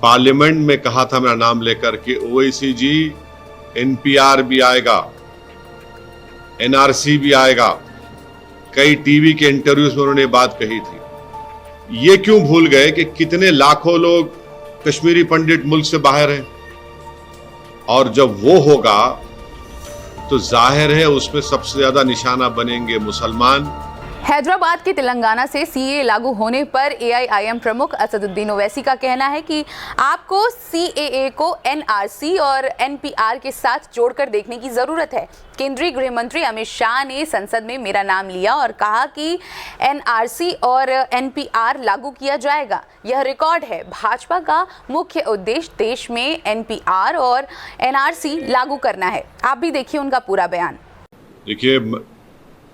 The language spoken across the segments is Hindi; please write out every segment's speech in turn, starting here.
पार्लियामेंट में कहा था मेरा नाम लेकर के ओआईसी, एनपीआर भी आएगा, एनआरसी भी आएगा। कई टीवी के इंटरव्यूज में उन्होंने बात कही थी। ये क्यों भूल गए कि कितने लाखों लोग कश्मीरी पंडित मुल्क से बाहर हैं, और जब वो होगा तो जाहिर है उसमें सबसे ज्यादा निशाना बनेंगे मुसलमान। हैदराबाद के तेलंगाना से सीए लागू होने पर एआईआईएम प्रमुख असदुद्दीन ओवैसी का कहना है कि आपको सीएए को एनआरसी और एनपीआर के साथ जोड़कर देखने की जरूरत है। केंद्रीय गृह मंत्री अमित शाह ने संसद में मेरा नाम लिया और कहा कि एनआरसी और एनपीआर लागू किया जाएगा। यह रिकॉर्ड है। भाजपा का मुख्य उद्देश्य देश में एनपीआर और एनआरसी लागू करना है। आप भी देखिए उनका पूरा बयान। देखिए,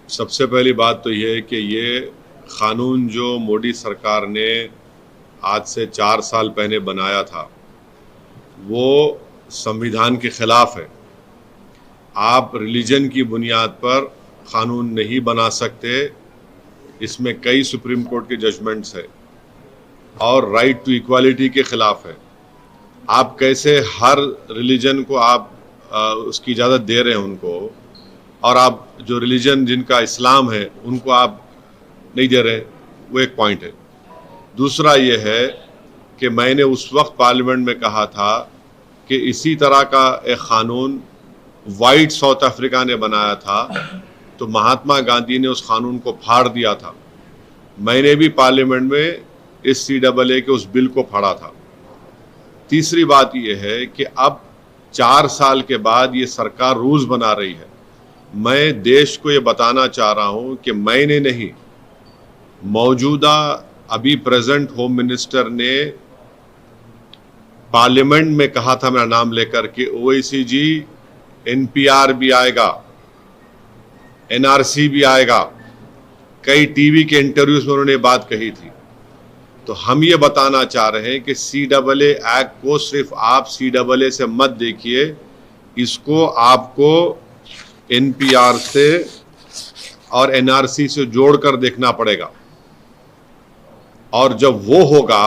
सबसे पहली बात तो ये है कि ये कानून जो मोदी सरकार ने आज से 4 साल पहले बनाया था वो संविधान के खिलाफ है। आप रिलीजन की बुनियाद पर कानून नहीं बना सकते। इसमें कई सुप्रीम कोर्ट के जजमेंट्स है और राइट टू इक्वालिटी के खिलाफ है। आप कैसे हर रिलीजन को आप उसकी इजाज़त दे रहे हैं उनको, और आप जो रिलीजन जिनका इस्लाम है उनको आप नहीं दे रहे, वो एक पॉइंट है। दूसरा ये है कि मैंने उस वक्त पार्लियामेंट में कहा था कि इसी तरह का एक क़ानून वाइट साउथ अफ्रीका ने बनाया था, तो महात्मा गांधी ने उस कानून को फाड़ दिया था। मैंने भी पार्लियामेंट में इस सीएए के उस बिल को फाड़ा था। तीसरी बात यह है कि अब 4 साल के बाद ये सरकार रूल्स बना रही है। मैं देश को ये बताना चाह रहा हूं कि मैंने नहीं, मौजूदा अभी प्रेजेंट होम मिनिस्टर ने पार्लियामेंट में कहा था मेरा नाम लेकर के ओआईसी, एनपीआर भी आएगा, एनआरसी भी आएगा। कई टीवी के इंटरव्यूज में उन्होंने बात कही थी। तो हम ये बताना चाह रहे हैं कि सीएए एक्ट को सिर्फ आप सीएए से मत देखिए, इसको आपको एनपीआर से और एनआरसी से जोड़कर देखना पड़ेगा। और जब वो होगा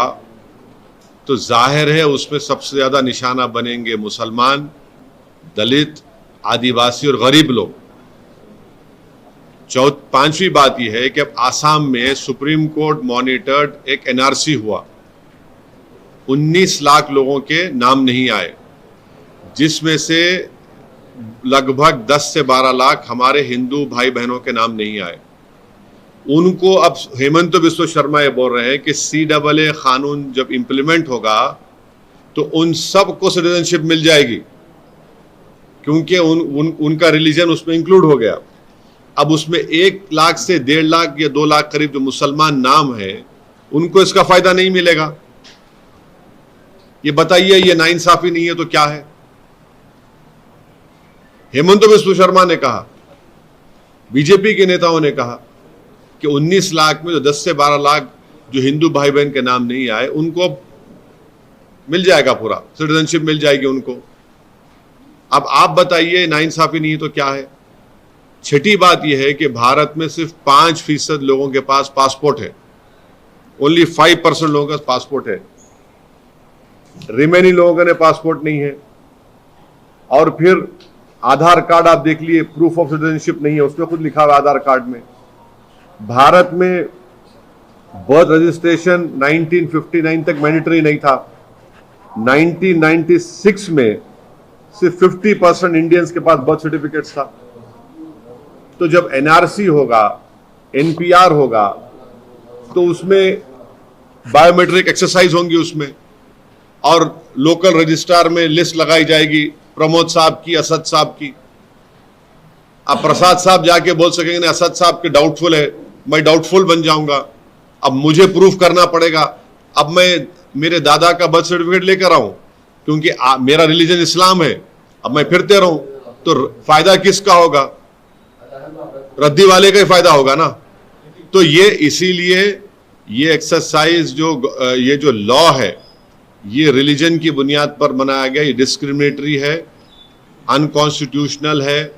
तो जाहिर है उसमें सबसे ज्यादा निशाना बनेंगे मुसलमान, दलित, आदिवासी और गरीब लोग। पांचवी बात यह है कि अब आसाम में सुप्रीम कोर्ट मॉनिटर्ड एक एनआरसी हुआ। 19 लाख लोगों के नाम नहीं आए, जिसमें से लगभग 10 से 12 लाख हमारे हिंदू भाई बहनों के नाम नहीं आए। उनको अब हेमंत बिस्वा शर्मा ये बोल रहे हैं कि सीएए कानून जब इंप्लीमेंट होगा तो उन सब को सिटीजनशिप मिल जाएगी, क्योंकि उनका रिलीजन उसमें इंक्लूड हो गया। अब उसमें 1 लाख से 1.5 लाख या 2 लाख करीब जो मुसलमान नाम है उनको इसका फायदा नहीं मिलेगा। ये बताइए, ये नाइंसाफी नहीं है तो क्या है? हेमंत बिस्वा शर्मा ने कहा, बीजेपी के नेताओं ने कहा कि 19 लाख में जो 10 से 12 लाख जो हिंदू भाई बहन के नाम नहीं आए उनको मिल जाएगा, पूरा सिटीजनशिप मिल जाएगी उनको। अब आप बताइए, नाइंसाफी नहीं है तो क्या है? छठी बात यह है कि भारत में सिर्फ 5% लोगों के पास पासपोर्ट है। ओनली 5% लोगों के पास पासपोर्ट है, रिमेनिंग लोगों ने पासपोर्ट नहीं है। और फिर आधार कार्ड आप देख लिए, प्रूफ ऑफ सिटीजनशिप नहीं है, उसमें खुद लिखा हुआ आधार कार्ड में। भारत में बर्थ रजिस्ट्रेशन 1959 तक मैंडेटरी नहीं था। 1996 में सिर्फ 50% इंडियंस के पास बर्थ सर्टिफिकेट्स था। तो जब एनआरसी होगा, एनपीआर होगा, तो उसमें बायोमेट्रिक एक्सरसाइज होंगी उसमें, और लोकल रजिस्ट्रार में लिस्ट लगाई जाएगी प्रमोद साहब की, असद साहब की। अब प्रसाद साहब जाके बोल सकेंगे ना असद साहब के डाउटफुल है, मैं डाउटफुल बन जाऊंगा। अब मुझे प्रूफ करना पड़ेगा। अब मैं मेरे दादा का बर्थ सर्टिफिकेट लेकर आऊं क्योंकि मेरा रिलीजन इस्लाम है, अब मैं फिरते रहूं तो फायदा किसका होगा? रद्दी वाले का ही फायदा होगा ना। तो ये इसीलिए ये एक्सरसाइज ये जो लॉ है ये रिलीजन की बुनियाद पर बनाया गया, ये डिस्क्रिमिनेटरी है, अनकॉन्स्टिट्यूशनल है।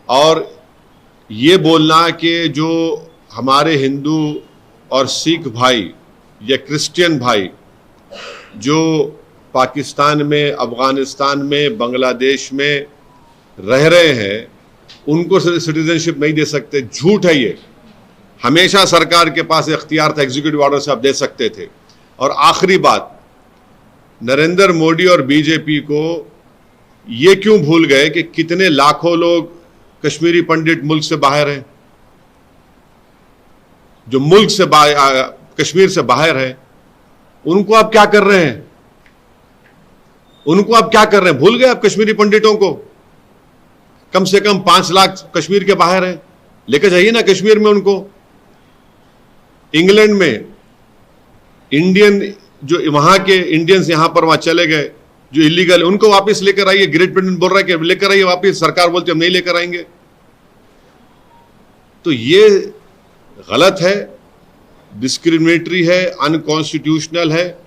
और ये बोलना कि जो हमारे हिंदू और सिख भाई या क्रिश्चियन भाई जो पाकिस्तान में, अफगानिस्तान में, बांग्लादेश में रह रहे हैं, उनको सिटीजनशिप नहीं दे सकते। झूठ है ये। हमेशा सरकार के पास इख्तियार था, एग्जीक्यूटिव ऑर्डर से आप दे सकते थे। और आखिरी बात, नरेंद्र मोदी और बीजेपी को ये क्यों भूल गए कि कितने लाखों लोग कश्मीरी पंडित मुल्क से बाहर हैं, जो मुल्क से कश्मीर से बाहर है, उनको आप क्या कर रहे हैं? उनको आप क्या कर रहे हैं? भूल गए आप कश्मीरी पंडितों को? कम से कम 5 लाख कश्मीर के बाहर हैं, लेकर जाइए ना कश्मीर में उनको। इंग्लैंड में इंडियन, जो वहां के इंडियंस यहां पर वहां चले गए जो इलीगल, उनको वापस लेकर आइए। ग्रेट ब्रिटेन बोल रहा है कि लेकर आइए वापस, सरकार बोलती है हम नहीं लेकर आएंगे। तो ये गलत है, डिस्क्रिमिनेटरी है, अनकॉन्स्टिट्यूशनल है।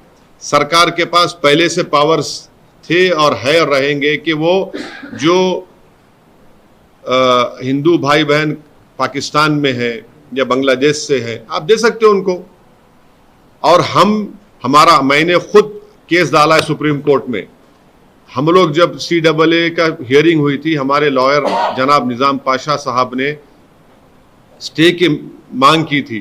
सरकार के पास पहले से पावर्स थे और है और रहेंगे कि वो जो हिंदू भाई बहन पाकिस्तान में है या बांग्लादेश से है, आप दे सकते हो उनको। और मैंने खुद केस डाला है सुप्रीम कोर्ट में। हम लोग जब CAA का हियरिंग हुई थी, हमारे लॉयर जनाब निजाम पाशा साहब ने स्टे की मांग की थी,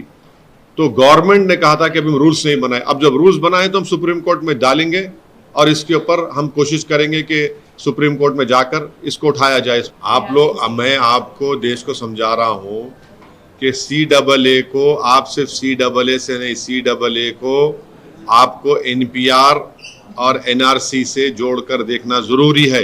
तो गवर्नमेंट ने कहा था कि अभी हम रूल्स नहीं बनाए। अब जब रूल्स बनाए तो हम सुप्रीम कोर्ट में डालेंगे और इसके ऊपर हम कोशिश करेंगे कि सुप्रीम कोर्ट में जाकर इसको उठाया जाए। मैं आपको देश को समझा रहा हूं कि CAA को, आप सिर्फ CAA से नहीं, CAA को आपको NPR और NRC से जोड़कर देखना जरूरी है।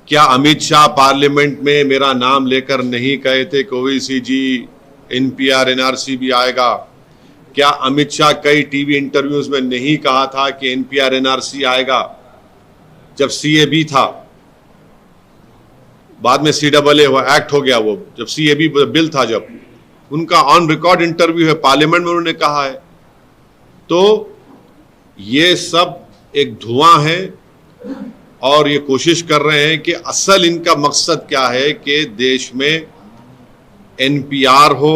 क्या अमित शाह पार्लियामेंट में मेरा नाम लेकर नहीं कहे थे कि ओवैसी जी NPR NRC भी आएगा? क्या अमित शाह कई टीवी इंटरव्यूज में नहीं कहा था कि NPR NRC आएगा? जब CAB था, बाद में CAA हुआ, एक्ट हो गया वो, जब CAB बिल था, जब उनका ऑन रिकॉर्ड इंटरव्यू है, पार्लियामेंट में उन्होंने कहा है। तो ये सब एक धुआं है और ये कोशिश कर रहे हैं कि असल इनका मकसद क्या है कि देश में NPR हो,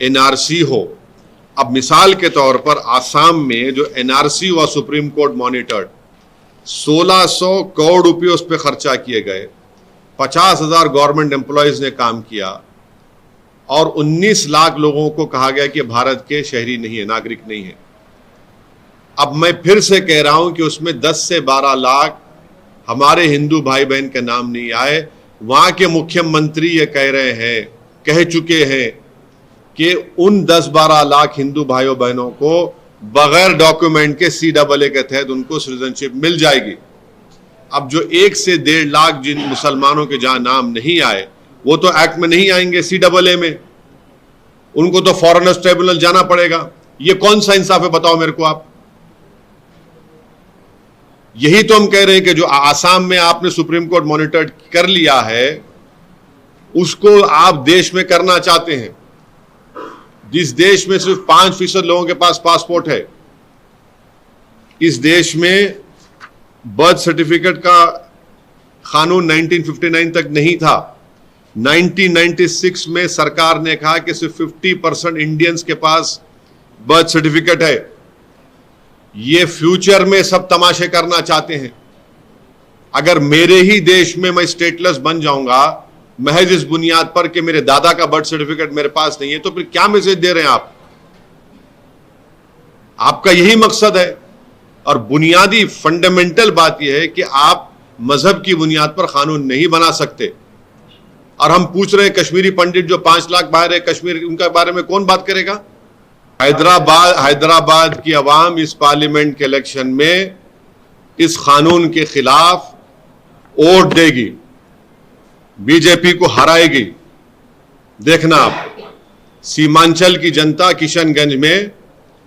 NRC हो। अब मिसाल के तौर पर आसाम में जो NRC हुआ, सुप्रीम कोर्ट मॉनिटर्ड, 1600 करोड़ रुपए उस पर खर्चा किए गए, 50,000 गवर्नमेंट एम्प्लॉयज ने काम किया और 19 लाख लोगों को कहा गया कि भारत के शहरी नहीं है, नागरिक नहीं है। अब मैं फिर से कह रहा हूं कि उसमें 10 से 12 लाख हमारे हिंदू भाई बहन के नाम नहीं आए। वहां के मुख्यमंत्री ये कह चुके हैं कि उन 10-12 लाख हिंदू भाइयों बहनों को बगैर डॉक्यूमेंट के CAA के तहत उनको सिटीजनशिप मिल जाएगी। अब जो 1 से 1.5 लाख जिन मुसलमानों के जहां नाम नहीं आए, वो तो एक्ट में नहीं आएंगे, CAA में, उनको तो फॉरेनर्स ट्रिब्यूनल जाना पड़ेगा। ये कौन सा इंसाफ है, बताओ मेरे को आप। यही तो हम कह रहे हैं कि जो आसाम में आपने सुप्रीम कोर्ट मॉनिटर कर लिया है, उसको आप देश में करना चाहते हैं। जिस देश में सिर्फ 5% लोगों के पास पासपोर्ट है, इस देश में बर्थ सर्टिफिकेट का कानून 1959 तक नहीं था। 1996 में सरकार ने कहा कि सिर्फ 50% इंडियंस के पास बर्थ सर्टिफिकेट है। ये फ्यूचर में सब तमाशे करना चाहते हैं। अगर मेरे ही देश में मैं स्टेटलेस बन जाऊंगा महज इस बुनियाद पर कि मेरे दादा का बर्थ सर्टिफिकेट मेरे पास नहीं है, तो फिर क्या मैसेज दे रहे हैं आप? आपका यही मकसद है। और बुनियादी फंडामेंटल बात यह है कि आप मजहब की बुनियाद पर कानून नहीं बना सकते। और हम पूछ रहे हैं कश्मीरी पंडित जो 5 लाख बाहर है कश्मीर, उनका बारे में कौन बात करेगा? हैदराबाद की आवाम इस पार्लियामेंट के इलेक्शन में इस कानून के खिलाफ वोट देगी, बीजेपी को हराएगी। देखना आप, सीमांचल की जनता किशनगंज में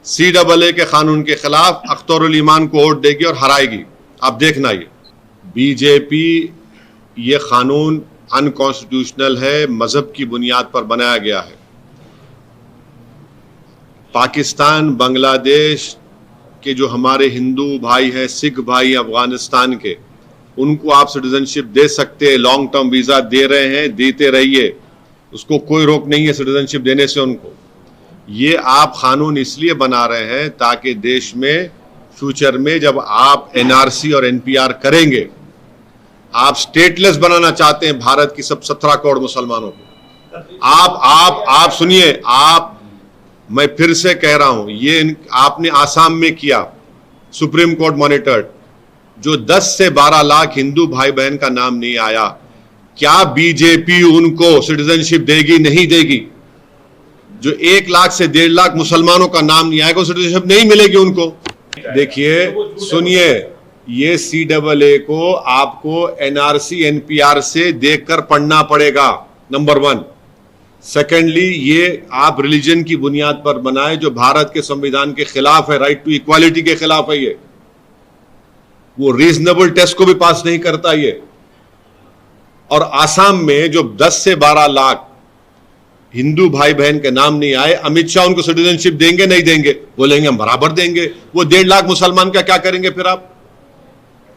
CAA के कानून के खिलाफ अख्तरुल ईमान को वोट देगी और हराएगी। आप देखना, ये बीजेपी, ये कानून अनकॉन्स्टिट्यूशनल है, मजहब की बुनियाद पर बनाया गया है। पाकिस्तान, बांग्लादेश के जो हमारे हिंदू भाई हैं, सिख भाई अफगानिस्तान के, उनको आप सिटीजनशिप दे सकते हैं। लॉन्ग टर्म वीजा दे रहे हैं, देते रहिए, उसको कोई रोक नहीं है सिटीजनशिप देने से उनको। ये आप कानून इसलिए बना रहे हैं ताकि देश में फ्यूचर में जब आप एनआरसी और एनपीआर करेंगे, आप स्टेटलेस बनाना चाहते हैं भारत की सब 17 करोड़ मुसलमानों को। आप सुनिए, मैं फिर से कह रहा हूं, ये आपने आसाम में किया, सुप्रीम कोर्ट मॉनिटर्ड, जो 10 से 12 लाख हिंदू भाई बहन का नाम नहीं आया। क्या बीजेपी उनको सिटीजनशिप देगी? नहीं देगी। जो 1 लाख से 1.5 लाख मुसलमानों का नाम नहीं आएगा, सिटीजनशिप नहीं मिलेगी उनको। देखिए, सुनिए, ये CAA को आपको एनआरसी एनपीआर से देखकर पढ़ना पड़ेगा, नंबर 1। सेकेंडली, ये आप रिलीजन की बुनियाद पर बनाए, जो भारत के संविधान के खिलाफ है, राइट टू इक्वालिटी के खिलाफ है। ये वो रीजनेबल टेस्ट को भी पास नहीं करता ये। और आसाम में जो 10 से 12 लाख हिंदू भाई बहन के नाम नहीं आए, अमित शाह उनको सिटीजनशिप देंगे? नहीं देंगे। बोलेंगे हम बराबर देंगे। वो 1.5 लाख मुसलमान का क्या करेंगे फिर आप?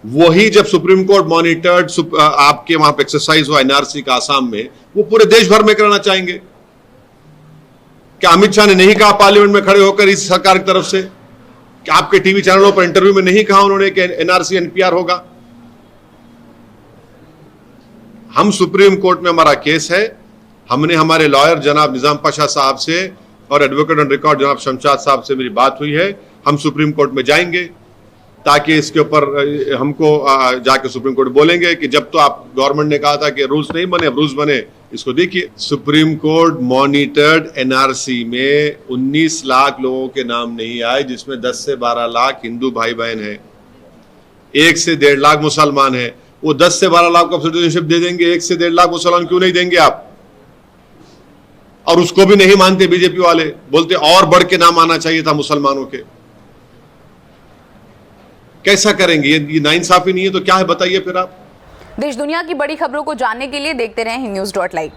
वही जब सुप्रीम कोर्ट मॉनिटर्ड आपके वहां पे एक्सरसाइज हुआ एनआरसी का आसाम में, वो पूरे देश भर में कराना चाहेंगे। क्या अमित शाह ने नहीं कहा पार्लियामेंट में खड़े होकर इस सरकार की तरफ से? क्या आपके टीवी चैनलों पर इंटरव्यू में नहीं कहा उन्होंने कि एनआरसी एनपीआर होगा? हम सुप्रीम कोर्ट में, हमारा केस है, हमने हमारे लॉयर जनाब निजाम पाशा साहब से और एडवोकेट ऑन रिकॉर्ड जनाब शमशाद साहब से मेरी बात हुई है। हम सुप्रीम कोर्ट में जाएंगे ताकि इसके ऊपर हमको जाके सुप्रीम कोर्ट बोलेंगे कि जब तो आप गवर्नमेंट ने कहा था कि रूल्स नहीं बने, अब रूल्स बने। इसको देखिए, सुप्रीम कोर्ट मॉनिटर्ड एनआरसी में 19 लाख लोगों के नाम नहीं आए, जिसमें 10 से 12 लाख हिंदू भाई बहन हैं, 1 से 1.5 लाख मुसलमान हैं। वो 10 से 12 लाख को सिटीजनशिप दे देंगे, 1 से 1.5 लाख मुसलमान क्यों नहीं देंगे आप? और उसको भी नहीं मानते बीजेपी वाले, बोलते और बढ़ के नाम आना चाहिए था मुसलमानों के। कैसा करेंगे? ये नाइंसाफी नहीं है तो क्या है बताइए फिर आप। देश दुनिया की बड़ी खबरों को जानने के लिए देखते रहें हिंद न्यूज़.लाइव।